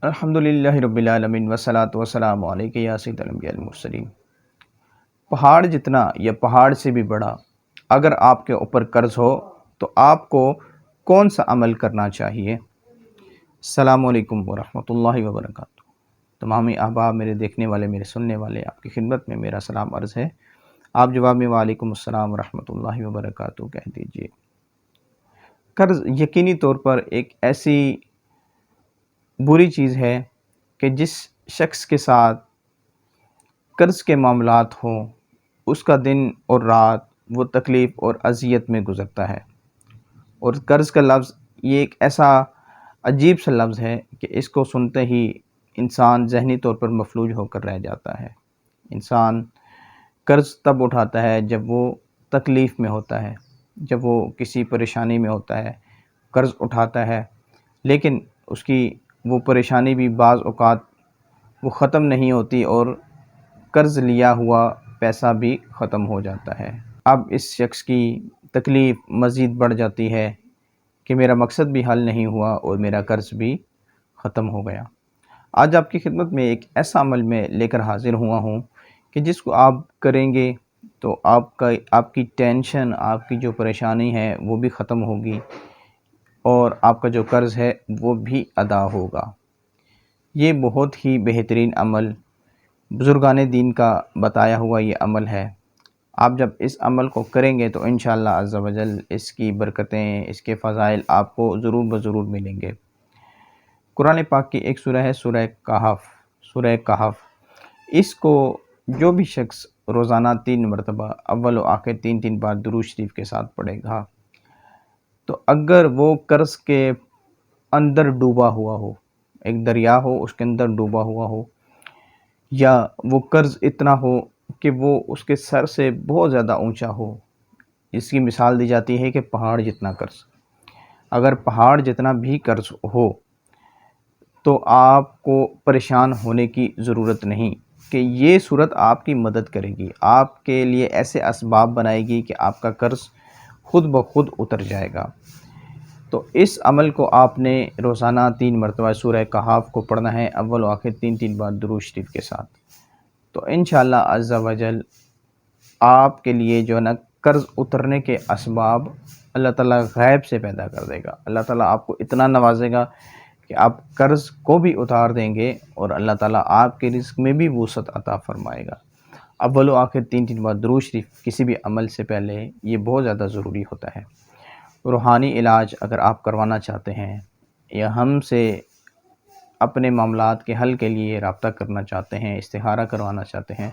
الحمدللہ رب العالمین والصلاة والسلام علیکہ یا سید الانبیاء المرسلین۔ پہاڑ جتنا یا پہاڑ سے بھی بڑا اگر آپ کے اوپر قرض ہو تو آپ کو کون سا عمل کرنا چاہیے؟ السلام علیکم ورحمۃ اللہ وبرکاتہ۔ تمامی احباب، میرے دیکھنے والے، میرے سننے والے، آپ کی خدمت میں میرا سلام عرض ہے۔ آپ جواب میں وعلیکم السلام ورحمۃ اللہ وبرکاتہ کہہ دیجئے۔ قرض یقینی طور پر ایک ایسی بری چیز ہے کہ جس شخص کے ساتھ قرض کے معاملات ہوں اس کا دن اور رات وہ تکلیف اور اذیت میں گزرتا ہے۔ اور قرض کا لفظ یہ ایک ایسا عجیب سا لفظ ہے کہ اس کو سنتے ہی انسان ذہنی طور پر مفلوج ہو کر رہ جاتا ہے۔ انسان قرض تب اٹھاتا ہے جب وہ تکلیف میں ہوتا ہے، جب وہ کسی پریشانی میں ہوتا ہے، قرض اٹھاتا ہے، لیکن اس کی وہ پریشانی بھی بعض اوقات وہ ختم نہیں ہوتی اور قرض لیا ہوا پیسہ بھی ختم ہو جاتا ہے۔ اب اس شخص کی تکلیف مزید بڑھ جاتی ہے کہ میرا مقصد بھی حل نہیں ہوا اور میرا قرض بھی ختم ہو گیا۔ آج آپ کی خدمت میں ایک ایسا عمل میں لے کر حاضر ہوا ہوں کہ جس کو آپ کریں گے تو آپ کی ٹینشن، آپ کی جو پریشانی ہے وہ بھی ختم ہوگی اور آپ کا جو قرض ہے وہ بھی ادا ہوگا۔ یہ بہت ہی بہترین عمل، بزرگان دین کا بتایا ہوا یہ عمل ہے۔ آپ جب اس عمل کو کریں گے تو انشاءاللہ عز و جل اس کی برکتیں، اس کے فضائل آپ کو ضرور بضرور ملیں گے۔ قرآن پاک کی ایک سورہ ہے، سورہ کہف۔ اس کو جو بھی شخص روزانہ 3 مرتبہ اول و آخر 3 بار درود شریف کے ساتھ پڑھے گا تو اگر وہ قرض کے اندر ڈوبا ہوا ہو، ایک دریا ہو اس کے اندر ڈوبا ہوا ہو، یا وہ قرض اتنا ہو کہ وہ اس کے سر سے بہت زیادہ اونچا ہو، اس کی مثال دی جاتی ہے کہ پہاڑ جتنا قرض، اگر پہاڑ جتنا بھی قرض ہو تو آپ کو پریشان ہونے کی ضرورت نہیں، کہ یہ صورت آپ کی مدد کرے گی، آپ کے لیے ایسے اسباب بنائے گی کہ آپ کا قرض خود بخود اتر جائے گا۔ تو اس عمل کو آپ نے روزانہ 3 مرتبہ سورہ کہف کو پڑھنا ہے، اول و آخر 3 بار درود شریف کے ساتھ۔ تو انشاءاللہ عز و جل آپ کے لیے جو ہے نا قرض اترنے کے اسباب اللہ تعالیٰ غیب سے پیدا کر دے گا۔ اللہ تعالیٰ آپ کو اتنا نوازے گا کہ آپ قرض کو بھی اتار دیں گے اور اللہ تعالیٰ آپ کے رزق میں بھی وسعت عطا فرمائے گا۔ اول و آخر 3 بار درود شریف کسی بھی عمل سے پہلے یہ بہت زیادہ ضروری ہوتا ہے۔ روحانی علاج اگر آپ کروانا چاہتے ہیں یا ہم سے اپنے معاملات کے حل کے لیے رابطہ کرنا چاہتے ہیں، استخارہ کروانا چاہتے ہیں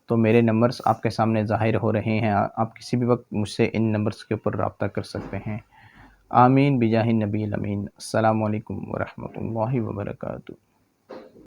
تو میرے نمبرز آپ کے سامنے ظاہر ہو رہے ہیں، آپ کسی بھی وقت مجھ سے ان نمبرز کے اوپر رابطہ کر سکتے ہیں۔ آمین بجاہ النبی الامین۔ السلام علیکم ورحمۃ اللہ وبرکاتہ۔